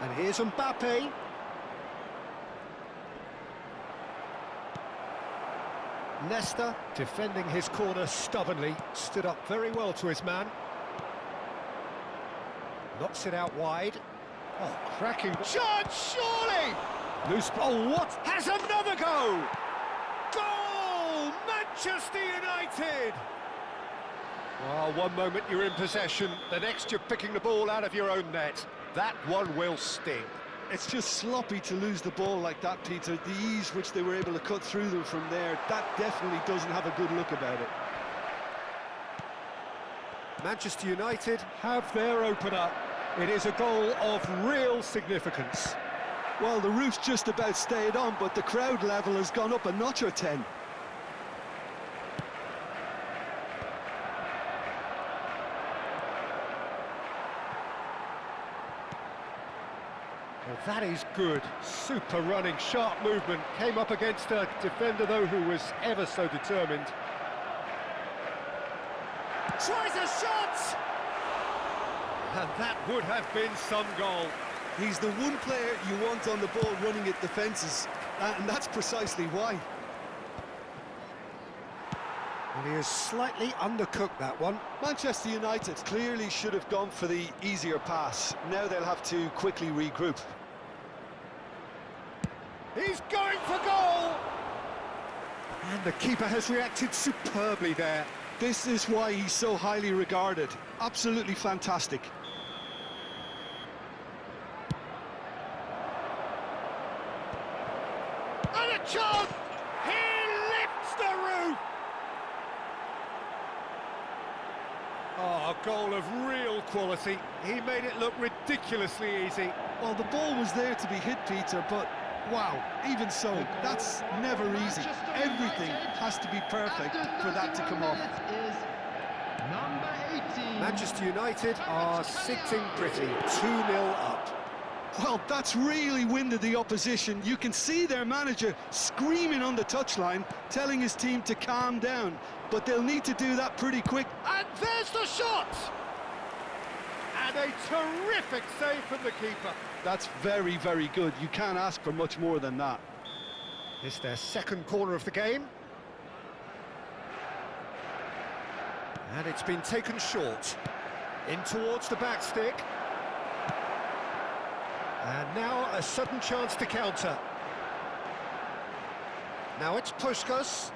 And here's Mbappe. Nesta, defending his corner stubbornly, stood up very well to his man. Knocks it out wide. Oh, cracking chance, surely! Loose ball, what? Has another go! Goal! Manchester United! Well, one moment you're in possession, the next you're picking the ball out of your own net. That one will sting. It's just sloppy to lose the ball like that, Peter. The ease which they were able to cut through them from there, that definitely doesn't have a good look about it. Manchester United have their opener. It is a goal of real significance. Well, the roof's just about stayed on, but the crowd level has gone up a notch or 10. Well, that is good. Super running, sharp movement. Came up against a defender, though, who was ever so determined. Tries a shot! And that would have been some goal. He's the one player you want on the ball running at defences, and that's precisely why. And he has slightly undercooked that one. Manchester United clearly should have gone for the easier pass. Now they'll have to quickly regroup. He's going for goal! And the keeper has reacted superbly there. This is why he's so highly regarded. Absolutely fantastic. And a chance! He lifts the roof! Oh, a goal of real quality. He made it look ridiculously easy. Well, the ball was there to be hit, Peter, but wow, even so, that's never easy. Everything has to be perfect for that to come off. Manchester United are sitting pretty, 2-0 up. Well, that's really winded the opposition. You can see their manager screaming on the touchline, telling his team to calm down, but they'll need to do that pretty quick. And there's the shot! And a terrific save from the keeper. That's very, very good. You can't ask for much more than that. It's their second corner of the game. And it's been taken short. In towards the back stick. And now a sudden chance to counter. Now it's Puskás.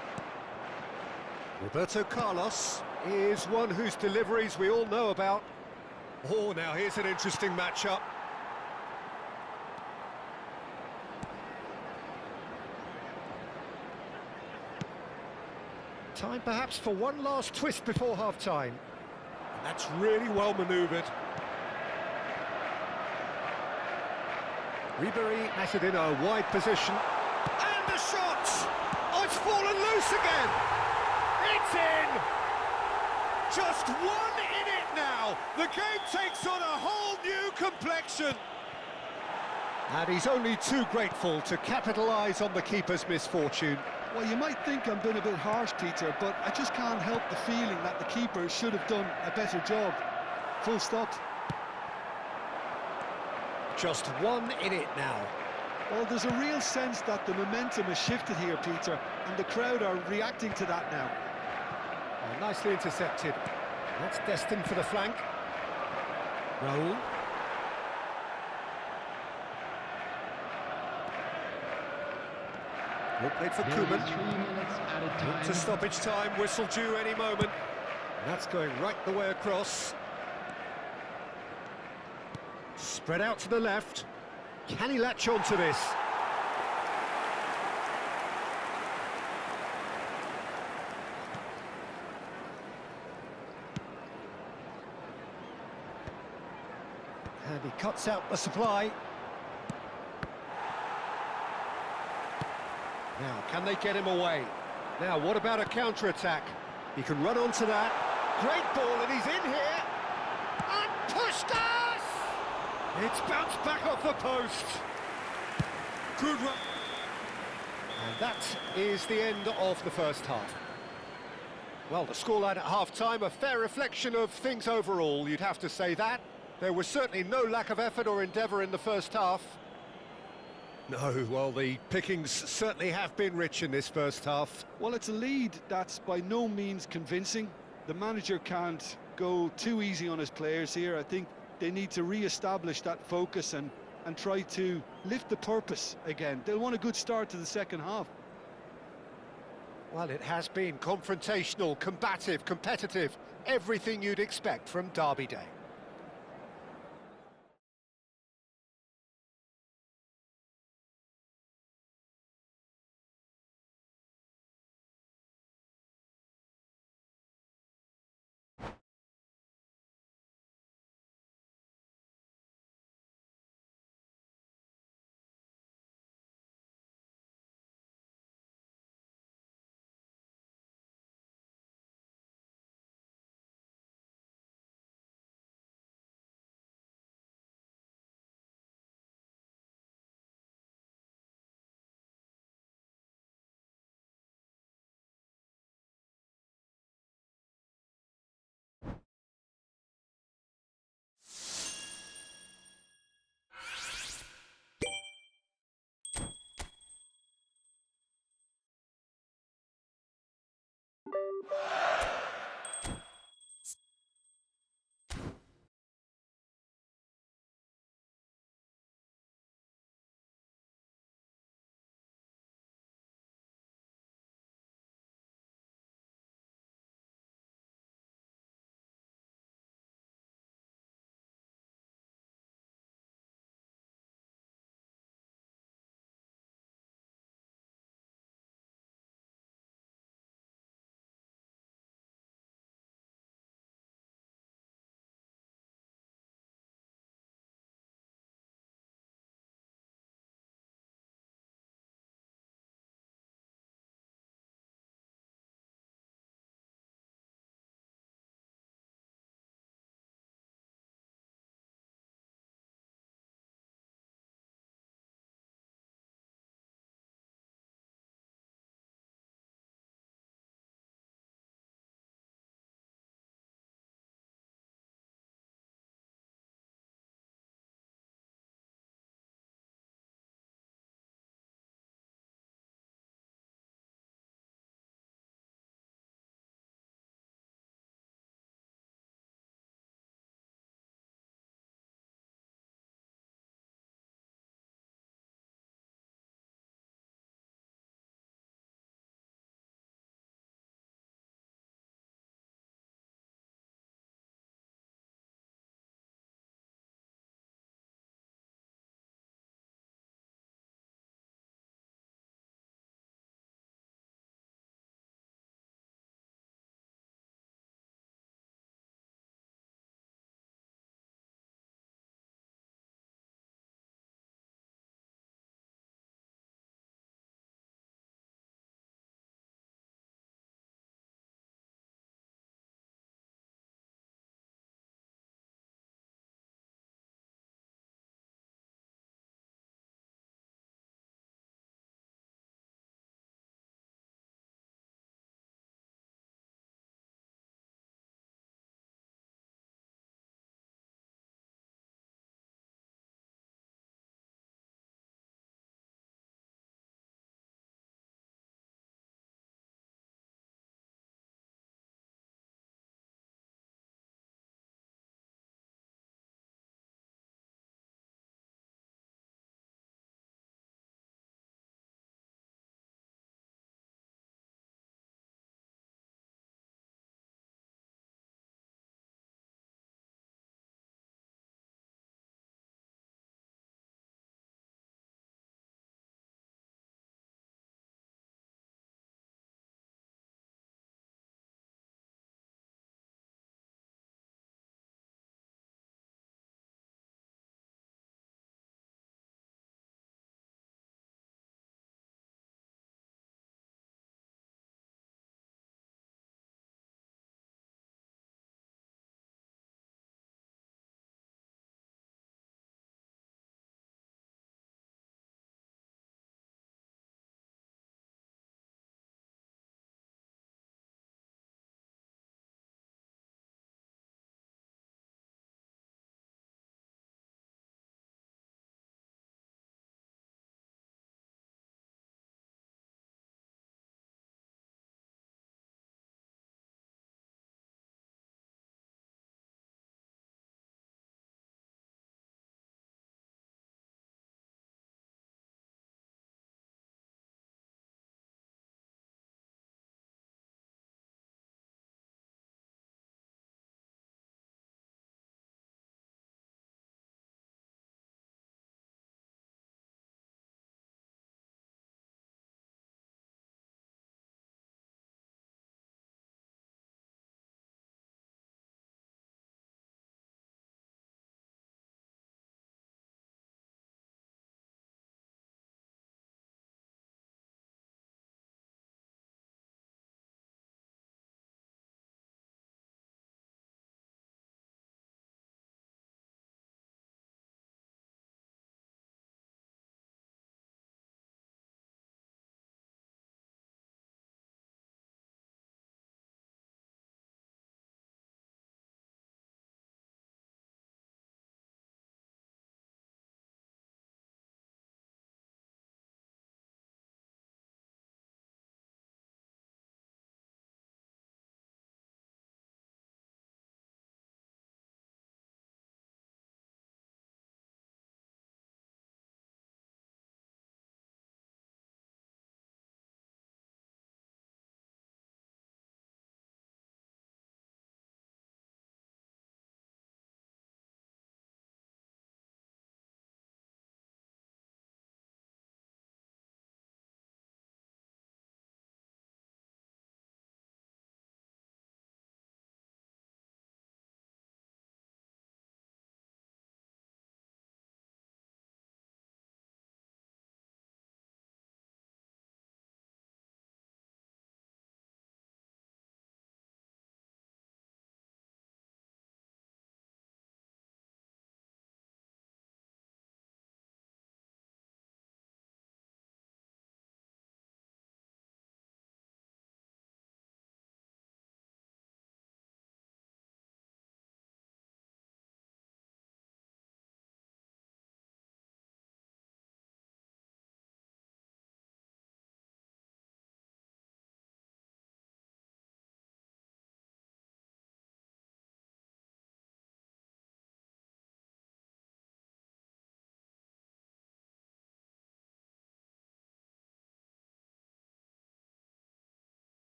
Roberto Carlos is one whose deliveries we all know about. Oh, now here's an interesting matchup. Time perhaps for one last twist before half-time. And that's really well manoeuvred. Ribéry has it in a wide position. And the shot! Oh, it's fallen loose again! It's in! Just one in it now! The game takes on a whole new complexion! And he's only too grateful to capitalise on the keeper's misfortune. Well, you might think I'm being a bit harsh, Peter, but I just can't help the feeling that the keeper should have done a better job. Full stop. Just one in it now. Well, there's a real sense that the momentum has shifted here, Peter, and the crowd are reacting to that now. Oh, nicely intercepted. That's destined for the flank. Raúl. Well played for Koeman. Into stoppage time, whistle due any moment. And that's going right the way across. Spread out to the left. Can he latch on to this? And he cuts out the supply. Now, can they get him away? Now, what about a counter-attack? He can run onto that. Great ball, and he's in here. And Puskás! It's bounced back off the post. Good run. And that is the end of the first half. Well, the scoreline at half-time, a fair reflection of things overall, you'd have to say that. There was certainly no lack of effort or endeavour in the first half. No, well, the pickings certainly have been rich in this first half. Well, it's a lead that's by no means convincing. The manager can't go too easy on his players here. I think they need to re-establish that focus and try to lift the purpose again. They'll want a good start to the second half. Well, it has been confrontational, combative, competitive, everything you'd expect from Derby Day.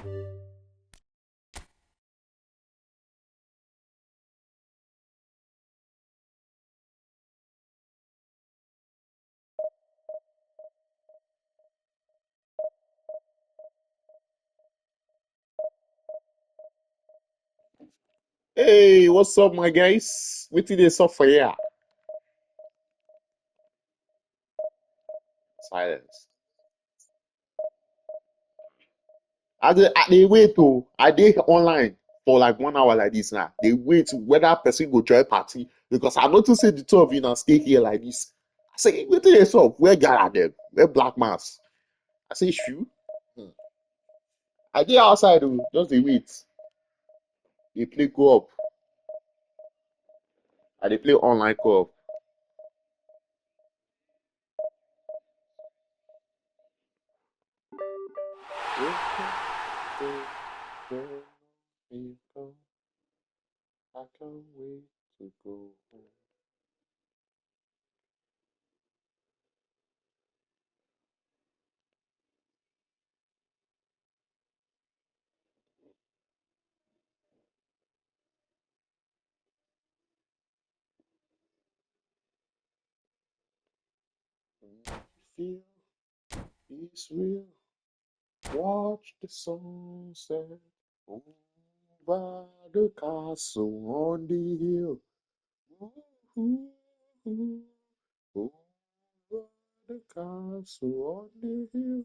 Hey, what's up, my guys? Wetin dey sup for here? Silence. I dey wait oh. I dey online for like 1 hour like this now. Dey wait whether person go join party because I notice say the two of you now stay here like this. I say, wetin dey sup? Where Gala dem? Where Black Mass? I say, shoe. I dey outside oh, just dey wait. Dey play co-op. I dey play online co-op. I can't wait to go home. Feel it's real. Watch the sunset over the castle on the hill. Ooh, over the castle on the hill.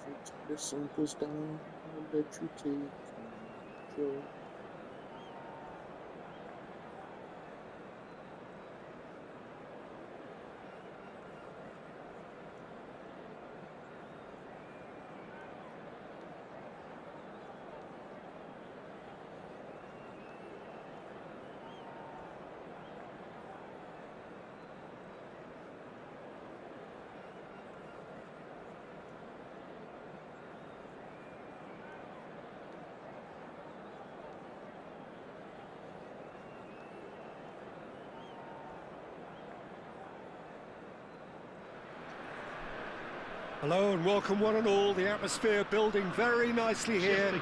Every time the sun goes down, I'll let you take control. Hello and welcome one and all. The atmosphere building very nicely here.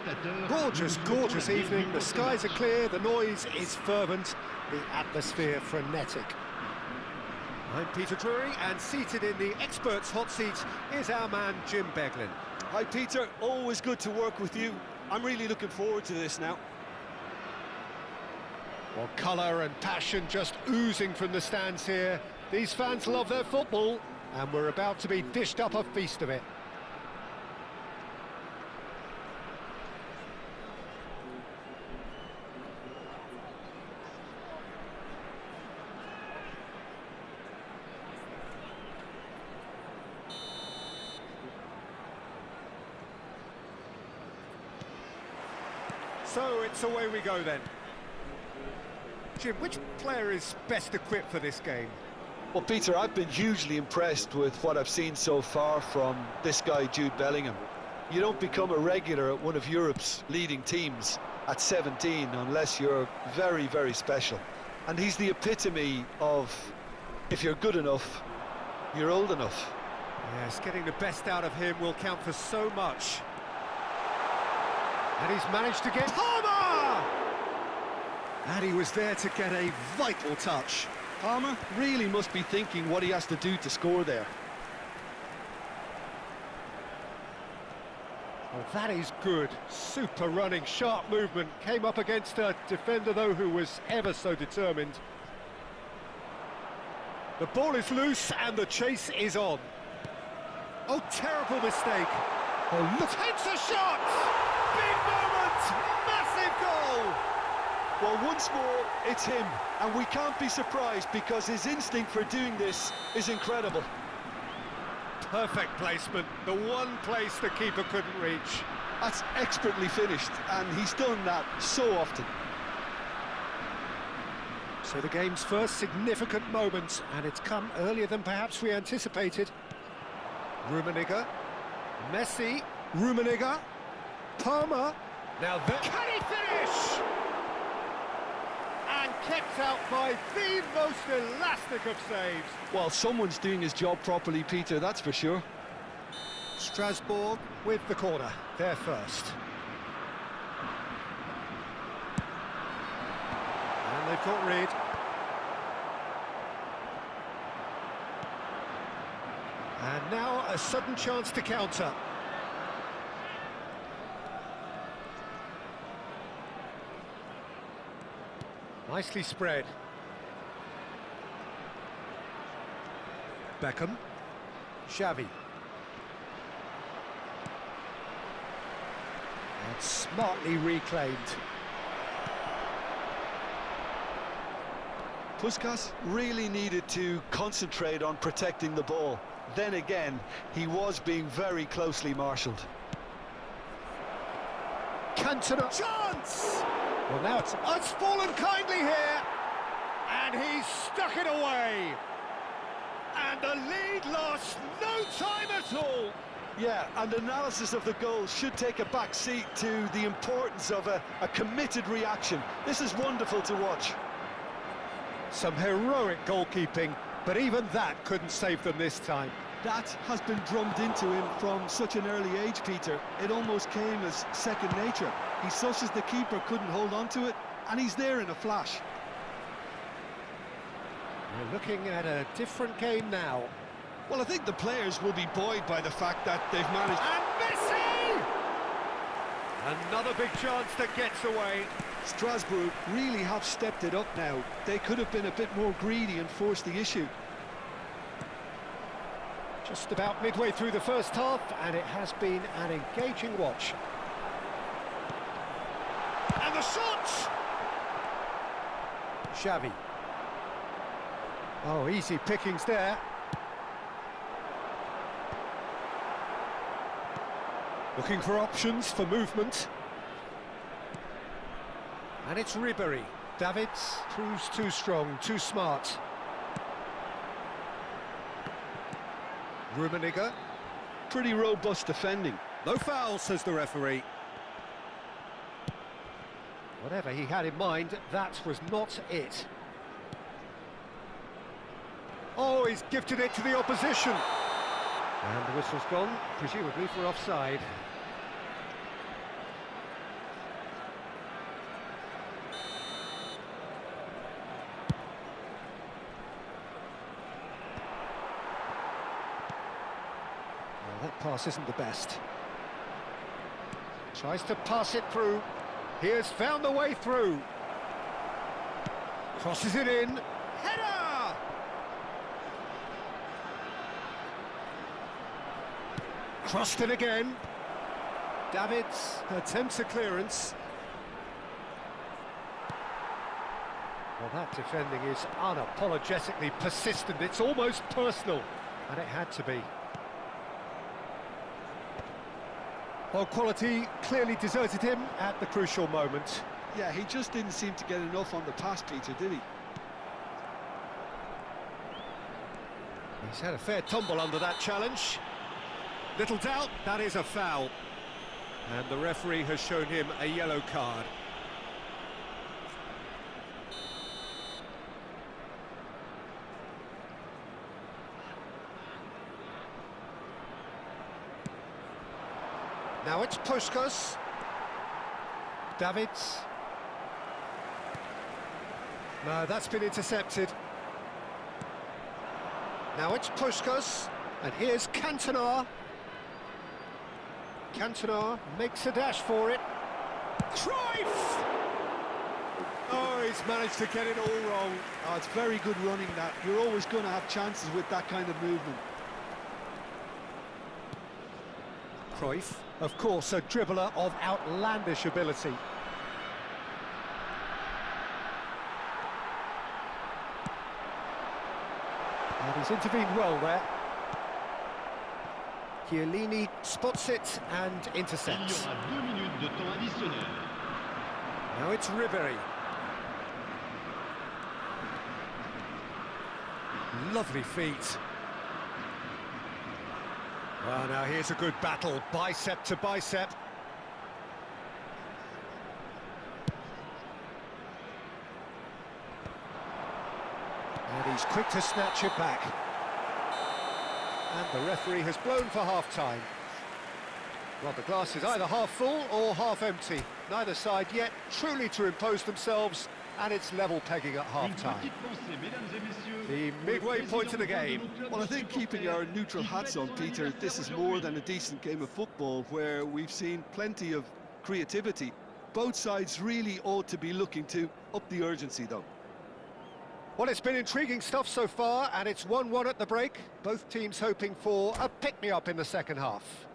Gorgeous, gorgeous evening. The skies are clear, the noise is fervent, the atmosphere frenetic. I'm Peter Drury, and seated in the experts' hot seat is our man Jim Beglin. Hi Peter, always good to work with you. I'm really looking forward to this now. Well, colour and passion just oozing from the stands here. These fans love their football, and we're about to be dished up a feast of it. So it's away we go then. Jim, which player is best equipped for this game? Well, Peter, I've been hugely impressed with what I've seen so far from this guy, Jude Bellingham. You don't become a regular at one of Europe's leading teams at 17 unless you're very, very special. And he's the epitome of, if you're good enough, you're old enough. Yes, getting the best out of him will count for so much. And he's managed to get Palmer! And he was there to get a vital touch. Palmer really must be thinking what he has to do to score there. Well, that is good. Super running, sharp movement. Came up against a defender, though, who was ever so determined. The ball is loose and the chase is on. Oh, terrible mistake. Oh, look, takes a shot! Big moment! Massive goal! Well, once more, it's him, and we can't be surprised because his instinct for doing this is incredible. Perfect placement, the one place the keeper couldn't reach. That's expertly finished, and he's done that so often. So the game's first significant moment, and it's come earlier than perhaps we anticipated. Rummenigge, Messi, Rummenigge, Palmer. Now there. Can he finish? And kept out by the most elastic of saves. Well, someone's doing his job properly, Peter, that's for sure. Strasbourg with the corner, there first. And they've got rid. And now a sudden chance to counter. Nicely spread. Beckham. Xavi. And smartly reclaimed. Puskás really needed to concentrate on protecting the ball. Then again, he was being very closely marshalled. Cantona. Chance! Well, now it's fallen kindly here. And he's stuck it away. And the lead lost no time at all. Yeah, and analysis of the goal should take a back seat to the importance of a committed reaction. This is wonderful to watch. Some heroic goalkeeping, but even that couldn't save them this time. That has been drummed into him from such an early age, Peter. It almost came as second nature. He susses the keeper couldn't hold on to it, and he's there in a flash. We're looking at a different game now. Well, I think the players will be buoyed by the fact that they've managed... And Messi! Another big chance that gets away. Strasbourg really have stepped it up now. They could have been a bit more greedy and forced the issue. Just about midway through the first half, and it has been an engaging watch. And the shot! Xavi. Oh, easy pickings there. Looking for options for movement. And it's Ribéry. Davids proves too strong, too smart. Rummenigge. Pretty robust defending. No foul, says the referee. Whatever he had in mind, that was not it. Oh, he's gifted it to the opposition. And the whistle's gone, presumably for offside. Well, that pass isn't the best. Tries to pass it through. He has found the way through. Crosses it in. Header! Crossed it again. Davids attempts a clearance. Well, that defending is unapologetically persistent. It's almost personal, and it had to be. Well, quality clearly deserted him at the crucial moment. Yeah, he just didn't seem to get enough on the pass, Peter, did he? He's had a fair tumble under that challenge. Little doubt, that is a foul. And the referee has shown him a yellow card. Now it's Puskás. Davids. No, that's been intercepted. Now it's Puskás, and here's Cantona. Cantona makes a dash for it. Cruyff! Oh, he's managed to get it all wrong. Oh, it's very good running, that. You're always going to have chances with that kind of movement. Cruyff, of course, a dribbler of outlandish ability. And he's intervened well there. Chiellini spots it and intercepts. Now it's Ribéry. Lovely feet. Well, now here's a good battle, bicep to bicep. And he's quick to snatch it back. And the referee has blown for half-time. Well, the glass is either half full or half empty. Neither side yet truly to impose themselves, and it's level pegging at half-time. The midway point of the game. Well, I think keeping our neutral hats on, Peter, this is more than a decent game of football where we've seen plenty of creativity. Both sides really ought to be looking to up the urgency, though. Well, it's been intriguing stuff so far, and it's 1-1 at the break. Both teams hoping for a pick-me-up in the second half.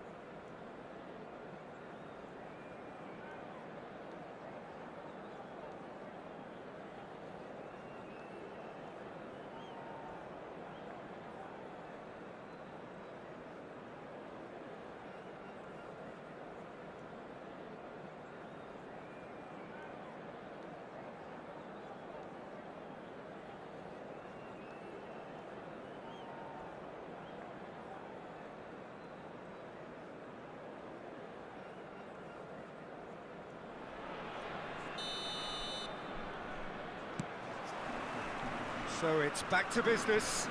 So it's back to business.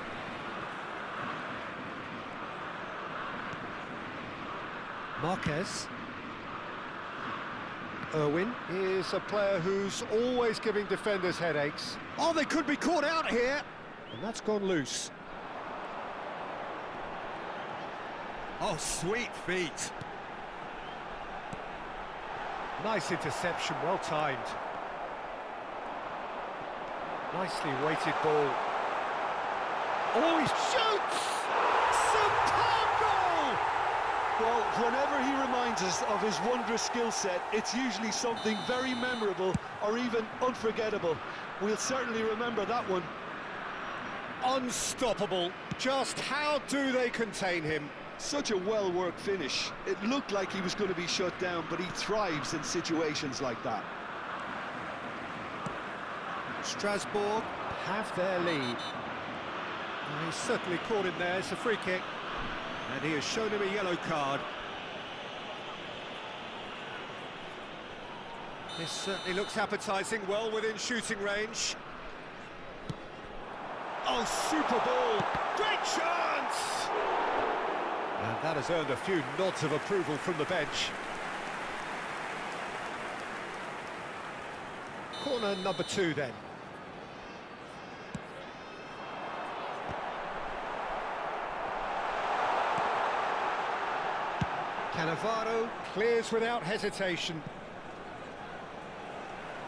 Marquez. Irwin is a player who's always giving defenders headaches. Oh, they could be caught out here! And that's gone loose. Oh, sweet feet. Nice interception, well timed. Nicely weighted ball. Oh, he shoots! Superb goal! Well, whenever he reminds us of his wondrous skill set, it's usually something very memorable or even unforgettable. We'll certainly remember that one. Unstoppable. Just how do they contain him? Such a well-worked finish. It looked like he was going to be shut down, but he thrives in situations like that. Strasbourg have their lead. He's certainly caught him there. It's a free kick. And he has shown him a yellow card. This certainly looks appetising, well within shooting range. Oh, super ball! Great chance! And that has earned a few nods of approval from the bench. Corner number 2 then. Cannavaro clears without hesitation.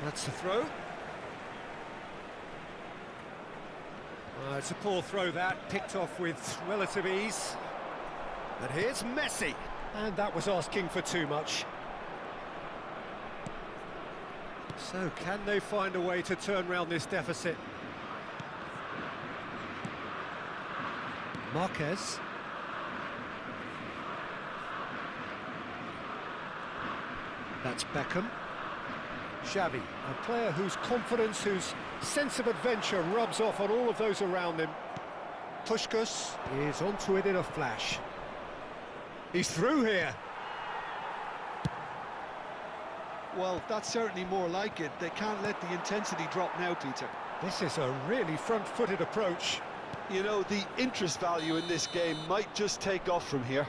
That's the throw. It's a poor throw that, picked off with relative ease. And here's Messi. And that was asking for too much. So can they find a way to turn round this deficit? Marquez. That's Beckham. Xavi, a player whose confidence, whose sense of adventure rubs off on all of those around him. Puskás is onto it in a flash. He's through here. Well, that's certainly more like it. They can't let the intensity drop now, Peter. This is a really front-footed approach. You know, the interest value in this game might just take off from here.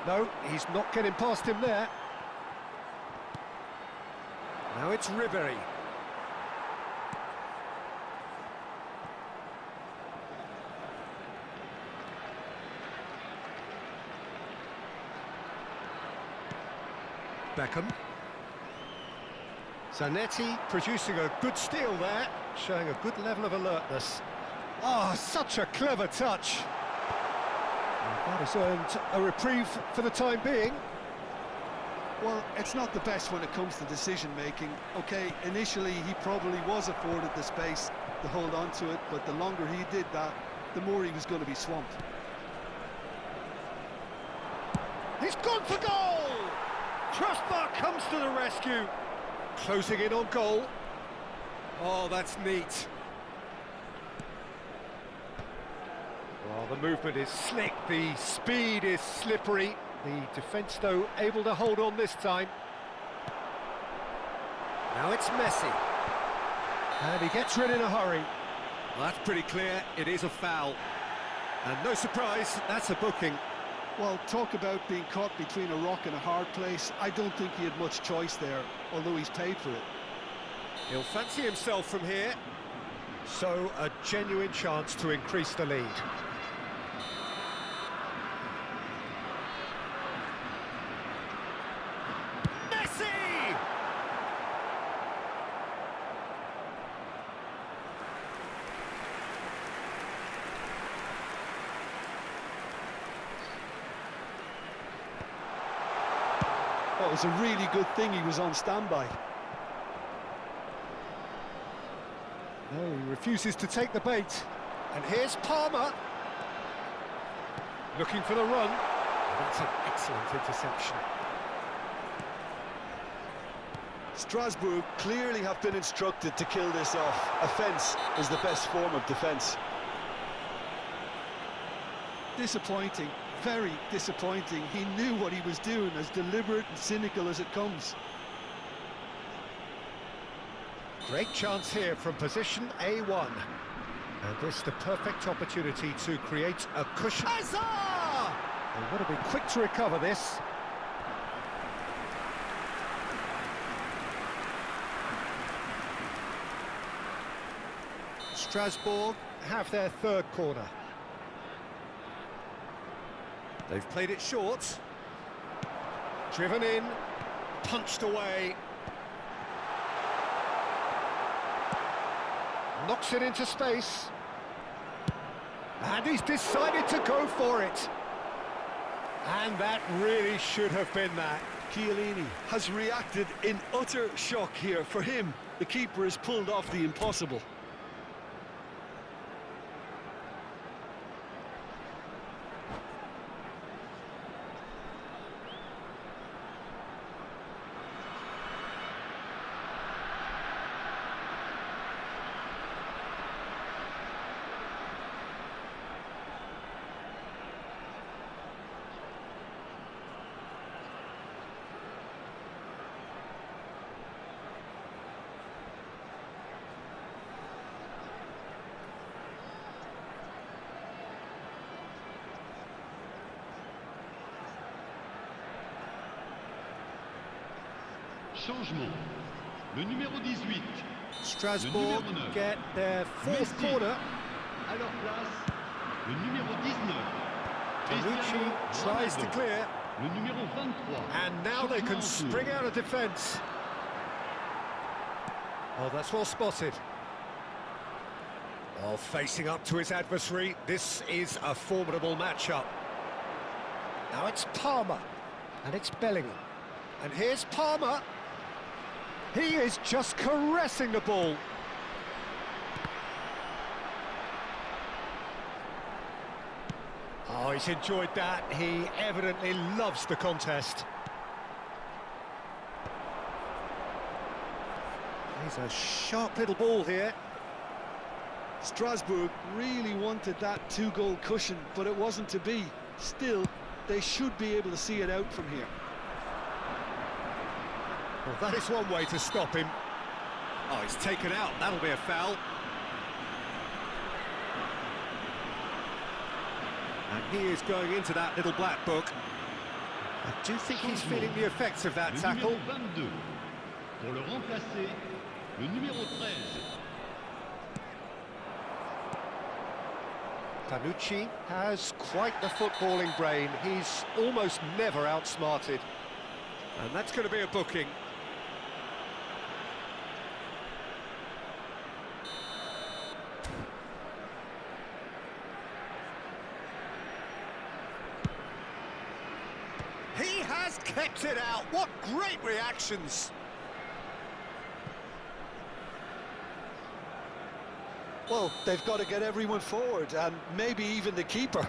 No, he's not getting past him there. Now it's Ribéry. Beckham. Zanetti producing a good steal there, showing a good level of alertness. Oh, such a clever touch. That has earned a reprieve for the time being. Well, it's not the best when it comes to decision-making. OK, initially he probably was afforded the space to hold on to it, but the longer he did that, the more he was going to be swamped. He's gone for goal! Trustbar comes to the rescue. Closing in on goal. Oh, that's neat. Well, the movement is slick, the speed is slippery. The defence, though, able to hold on this time. Now it's Messi. And he gets rid in a hurry. Well, that's pretty clear, it is a foul. And no surprise, that's a booking. Well, talk about being caught between a rock and a hard place. I don't think he had much choice there, although he's paid for it. He'll fancy himself from here. So, a genuine chance to increase the lead. Messi! Well, it was a really good thing he was on standby. No, he refuses to take the bait. And here's Palmer. Looking for the run. That's an excellent interception. Strasbourg clearly have been instructed to kill this off. Offence is the best form of defence. Disappointing, very disappointing. He knew what he was doing, as deliberate and cynical as it comes. Great chance here from position A1. And this the perfect opportunity to create a cushion. Hazard! They've got to be quick to recover this. Strasbourg have their third corner. They've played it short. Driven in, punched away. Knocks it into space. And he's decided to go for it. And that really should have been that. Chiellini has reacted in utter shock here. For him, the keeper has pulled off the impossible. Changement. Le numéro 18. Strasbourg Le numéro 9. get their fourth Messi. corner. À leur place, le numéro 19. Bonucci tries to clear. Le numéro 23. And now they can spring out of defence. Oh, that's well spotted. Oh, facing up to his adversary, this is a formidable matchup. Now it's Palmer, and it's Bellingham. And here's Palmer. He is just caressing the ball. Oh, he's enjoyed that. He evidently loves the contest. He's a sharp little ball here. Strasbourg really wanted that two-goal cushion, but it wasn't to be. Still, they should be able to see it out from here. Well, that is one way to stop him. Oh, he's taken out. That'll be a foul. And he is going into that little black book. I do think he's feeling the effects of that tackle. Le numéro 22. Pour le remplacer, le numéro 13. Bonucci has quite the footballing brain. He's almost never outsmarted. And that's going to be a booking. He has kept it out. What great reactions. Well, they've got to get everyone forward, and maybe even the keeper.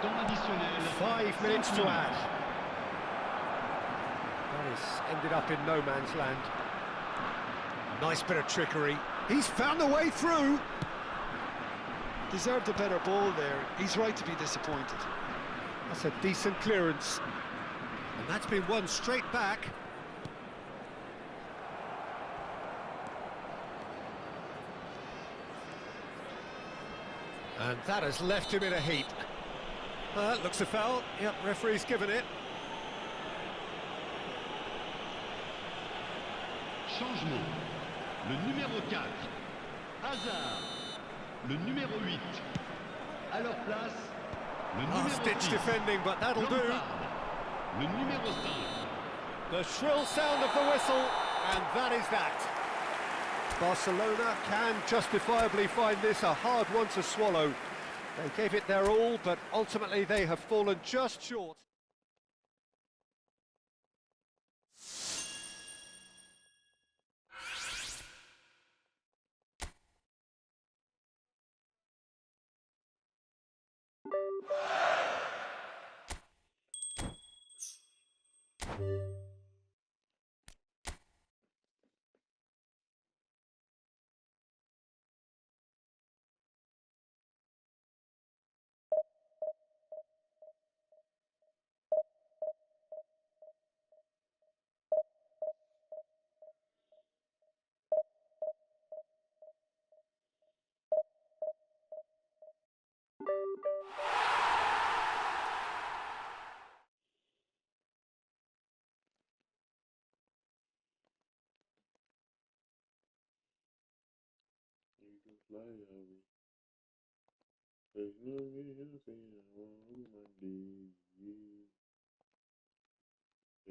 Temps additionnel. 5 minutes to add. That has ended up in no man's land. Nice bit of trickery. He's found the way through. Deserved a better ball there. He's right to be disappointed. That's a decent clearance. And that's been won straight back. And that has left him in a heap. Looks a foul. Yep, referee's given it. Changement. Le numéro 4. Hazard. Le numéro 8. À leur place, le numéro Stitch 10. defending, but that'll do. Lampard. Le numéro 5. The shrill sound of the whistle, and that is that. Barcelona can justifiably find this a hard one to swallow. They gave it their all, but ultimately they have fallen just short.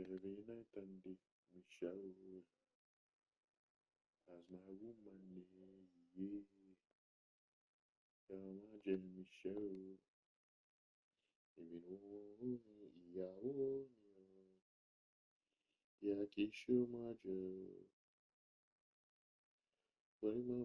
Every night and day, Michelle, as my woman, yeah. Imagine Michelle, even yeah, Kishu Majo, Mama,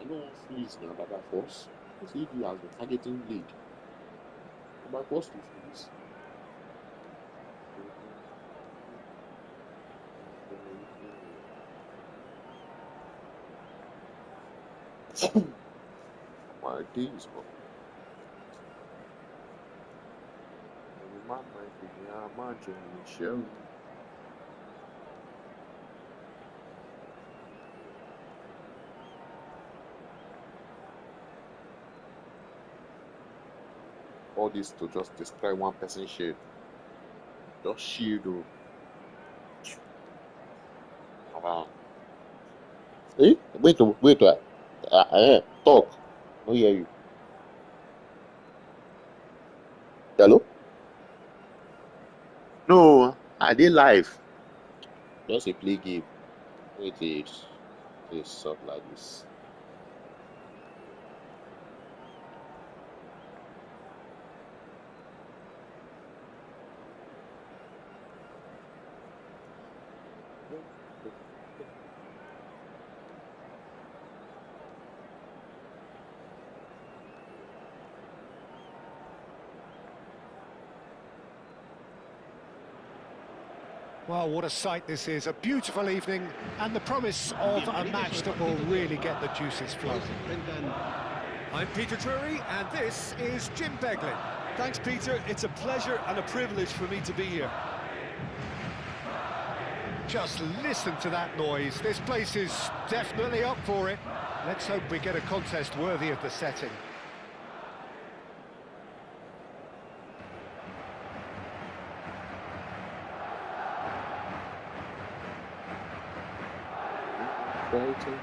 I know one freeze now that force. Because ED has been targeting lead. But force to freeze. My days, bro. My mind, yeah, my journey, show. All this to just destroy one person's shield. Just shield, though. Hey, wait, talk. No hear you. Hello? No, I did live. Just a play game. Wait, it's sort like this. Well, what a sight this is. A beautiful evening and the promise of a match that will really get the juices flowing. I'm Peter Drury and this is Jim Beglin. Thanks, Peter. It's a pleasure and a privilege for me to be here. Just listen to that noise. This place is definitely up for it. Let's hope we get a contest worthy of the setting. Brighton.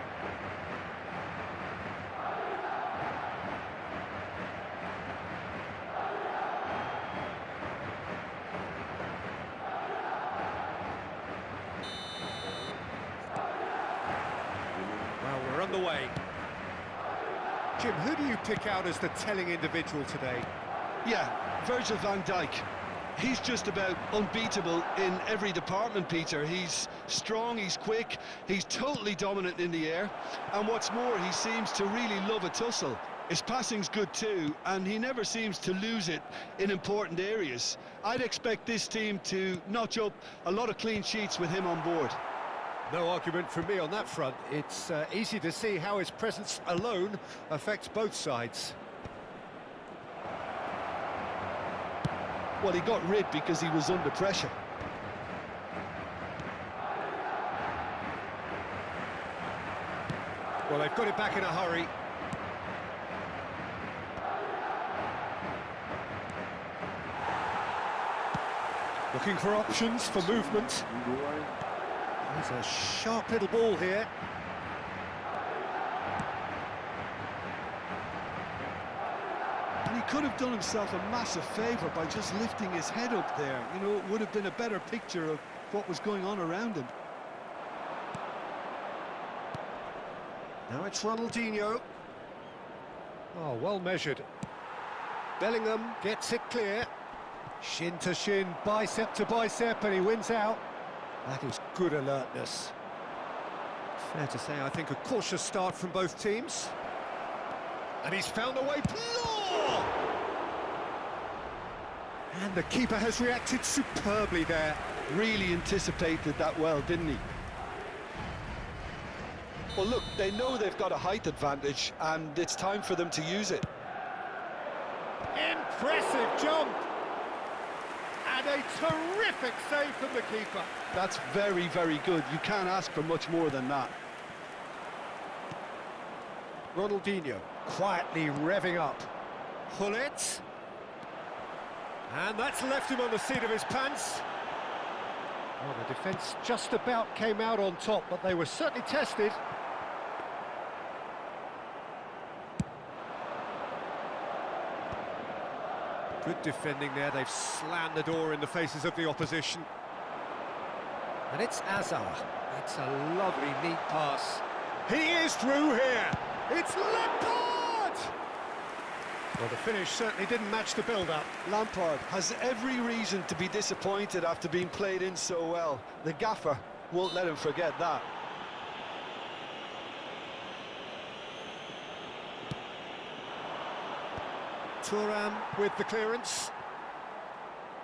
Well, we're on the way. Jim, who do you pick out as the telling individual today? Yeah, Virgil van Dijk. He's just about unbeatable in every department, Peter. He's strong, he's quick, he's totally dominant in the air. And what's more, he seems to really love a tussle. His passing's good too, and he never seems to lose it in important areas. I'd expect this team to notch up a lot of clean sheets with him on board. No argument from me on that front. It's easy to see how his presence alone affects both sides. Well, he got rid because he was under pressure. Well, they've got it back in a hurry. Looking for options for movement. There's a sharp little ball here. And he could have done himself a massive favour by just lifting his head up there. You know, it would have been a better picture of what was going on around him. Now it's Ronaldinho. Oh, well measured. Bellingham gets it clear. Shin to shin, bicep to bicep, and he wins out. That is good alertness. Fair to say, I think a cautious start from both teams. And he's found a way. And the keeper has reacted superbly there. Really anticipated that well, didn't he? Well, look, they know they've got a height advantage, and it's time for them to use it. Impressive jump! And a terrific save from the keeper. That's very, very good. You can't ask for much more than that. Ronaldinho quietly revving up. Hullet. And that's left him on the seat of his pants. Well, the defence just about came out on top, but they were certainly tested. Good defending there, they've slammed the door in the faces of the opposition. And it's Azar. It's a lovely, neat pass. He is through here. It's Lampard! Well, the finish certainly didn't match the build-up. Lampard has every reason to be disappointed after being played in so well. The gaffer won't let him forget that. Thuram with the clearance.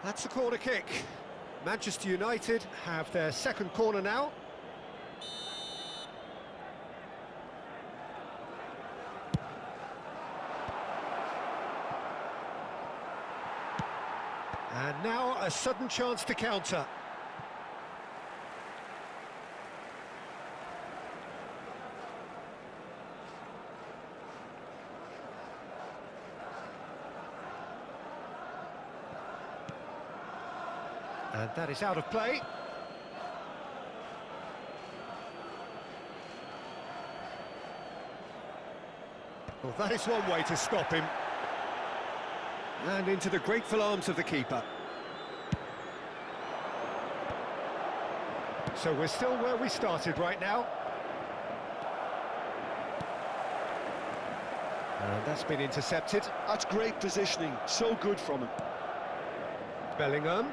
That's a corner kick. Manchester United have their second corner now. And now a sudden chance to counter. And that is out of play. Well, that is one way to stop him. And into the grateful arms of the keeper. So we're still where we started right now. And that's been intercepted. That's great positioning, so good from him. Bellingham.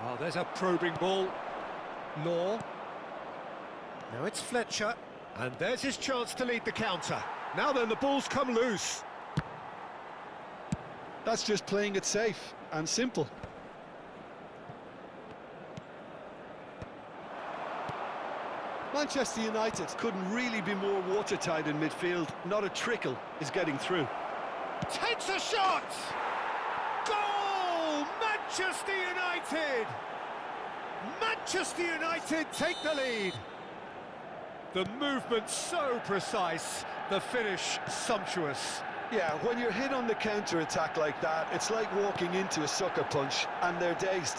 Oh, there's a probing ball. Law. Now it's Fletcher. And there's his chance to lead the counter. Now then, the ball's come loose. That's just playing it safe and simple. Manchester United couldn't really be more watertight in midfield. Not a trickle is getting through. Takes a shot! Goal! Manchester United! Manchester United take the lead. The movement so precise, the finish sumptuous. Yeah, when you're hit on the counter-attack like that, it's like walking into a sucker punch, and they're dazed.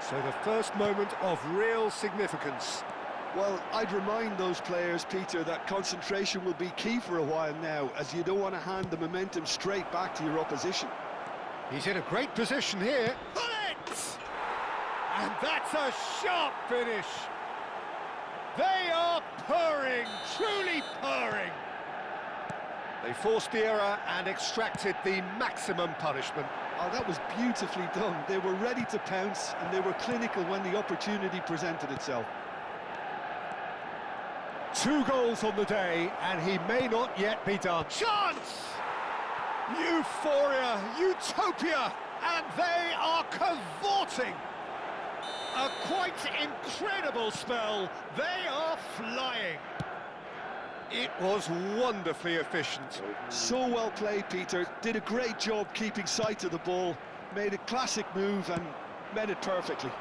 So the first moment of real significance. Well, I'd remind those players, Peter, that concentration will be key for a while now, as you don't want to hand the momentum straight back to your opposition. He's in a great position here. Bullet! And that's a sharp finish. They are purring, truly purring. They forced the error and extracted the maximum punishment. Oh, that was beautifully done. They were ready to pounce, and they were clinical when the opportunity presented itself. 2 goals on the day, and he may not yet be done. Chance! Euphoria, utopia, and they are cavorting. A quite incredible spell. They are flying. It was wonderfully efficient. So well played, Peter. Did a great job keeping sight of the ball. Made a classic move and met it perfectly.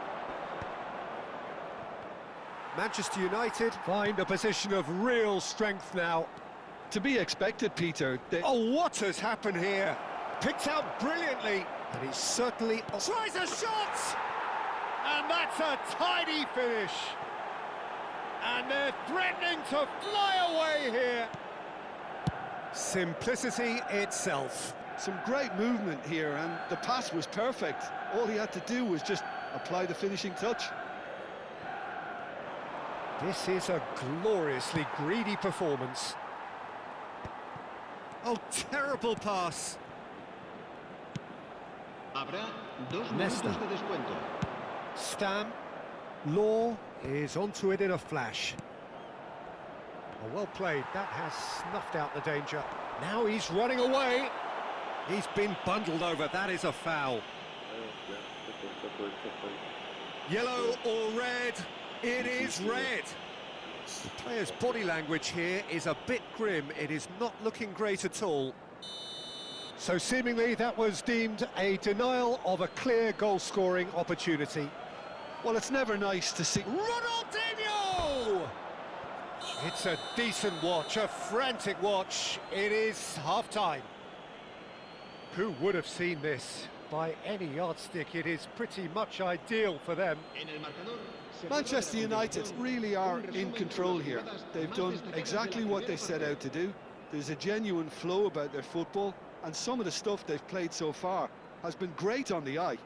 Manchester United find a position of real strength now. To be expected, Peter. Oh, what has happened here? Picked out brilliantly, and he certainly tries a shot! And that's a tidy finish. And they're threatening to fly away here. Simplicity itself. Some great movement here, and the pass was perfect. All he had to do was just apply the finishing touch. This is a gloriously greedy performance. Oh, terrible pass. Habrá 2 Nesta. minutos de descuento. Stam. Law is onto it in a flash. Oh, well played. That has snuffed out the danger. Now he's running away. He's been bundled over. That is a foul. Yellow or red? It is red. The player's body language here is a bit grim. It is not looking great at all. So seemingly that was deemed a denial of a clear goal-scoring opportunity. Well, it's never nice to see... Ronaldinho! It's a decent watch, a frantic watch. It is half-time. Who would have seen this? By any yardstick, it is pretty much ideal for them. Manchester United really are in control here. They've done exactly what they set out to do. There's a genuine flow about their football, and some of the stuff they've played so far has been great on the eye.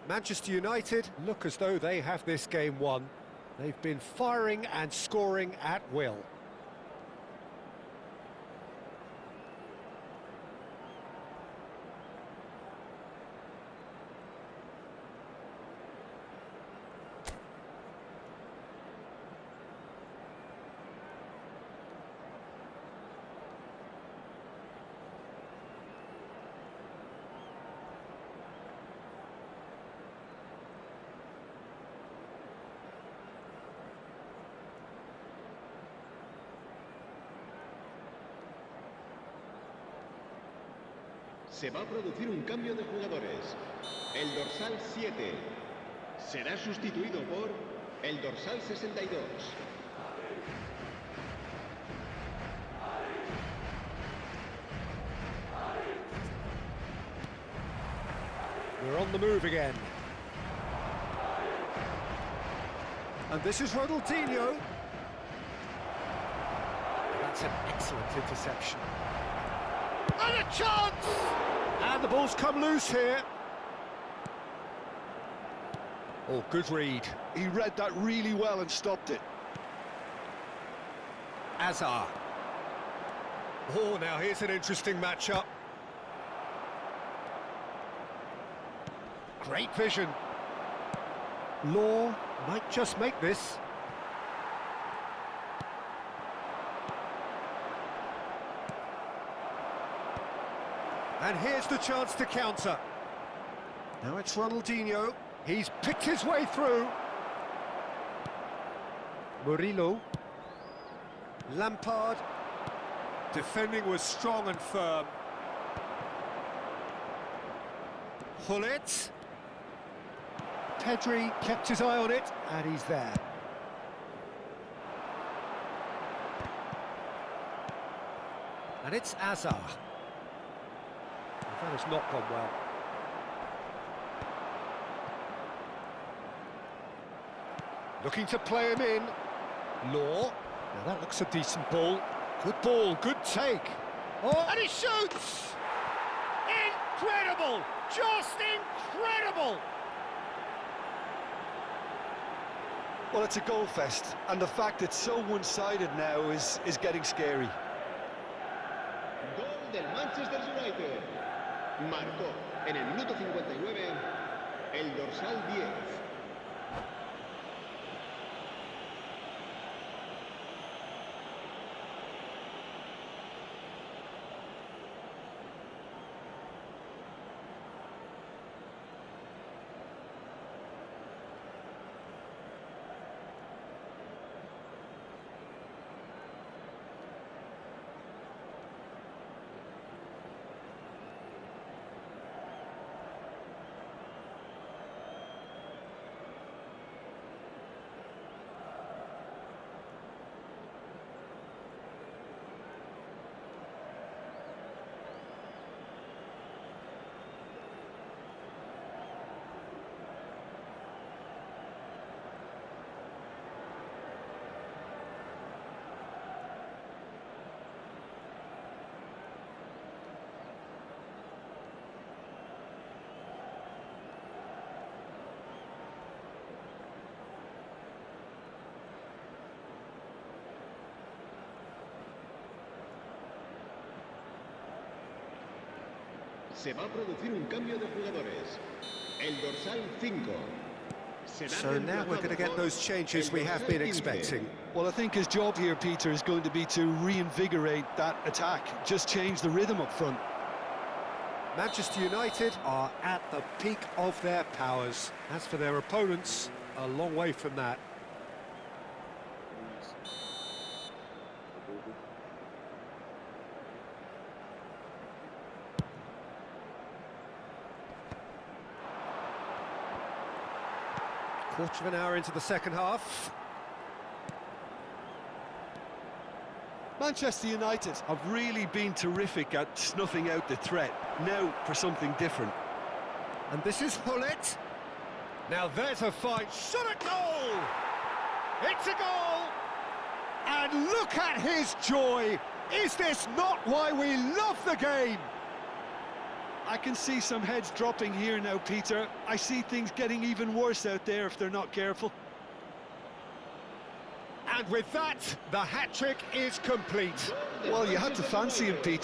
Manchester United look as though they have this game won. They've been firing and scoring at will. Se va a producir un cambio de jugadores. El dorsal 7 será sustituido por el dorsal 62. We're on the move again. And this is Ronaldinho. That's an excellent interception. And a chance! And the ball's come loose here. Oh, good read. He read that really well and stopped it. Azar. Oh, now here's an interesting matchup. Great vision. Law might just make this. And here's the chance to counter. Now it's Ronaldinho. He's picked his way through. Murillo. Lampard. Defending was strong and firm. Hullet. Pedri kept his eye on it, and he's there. And it's Azar. That has not gone well. Looking to play him in. Law. Now that looks a decent ball. Good ball, good take. Oh, and he shoots! Incredible! Just incredible! Well, it's a goal fest, and the fact it's so one-sided now is getting scary. Gol del Manchester United. Marcó en el minuto 59 el dorsal 10. Se va a producir un cambio de jugadores. El dorsal 5. So now we're going to get those changes we have been expecting. Well, I think his job here, Peter, is going to be to reinvigorate that attack. Just change the rhythm up front. Manchester United are at the peak of their powers. As for their opponents, a long way from that. Quarter of an hour into the second half. Manchester United have really been terrific at snuffing out the threat. Now for something different. And this is Hullet. Now there's a fight. Shot at goal! It's a goal! And look at his joy! Is this not why we love the game? I can see some heads dropping here now, Peter. I see things getting even worse out there if they're not careful. And with that, the hat-trick is complete. Well, you had to fancy him, Peter.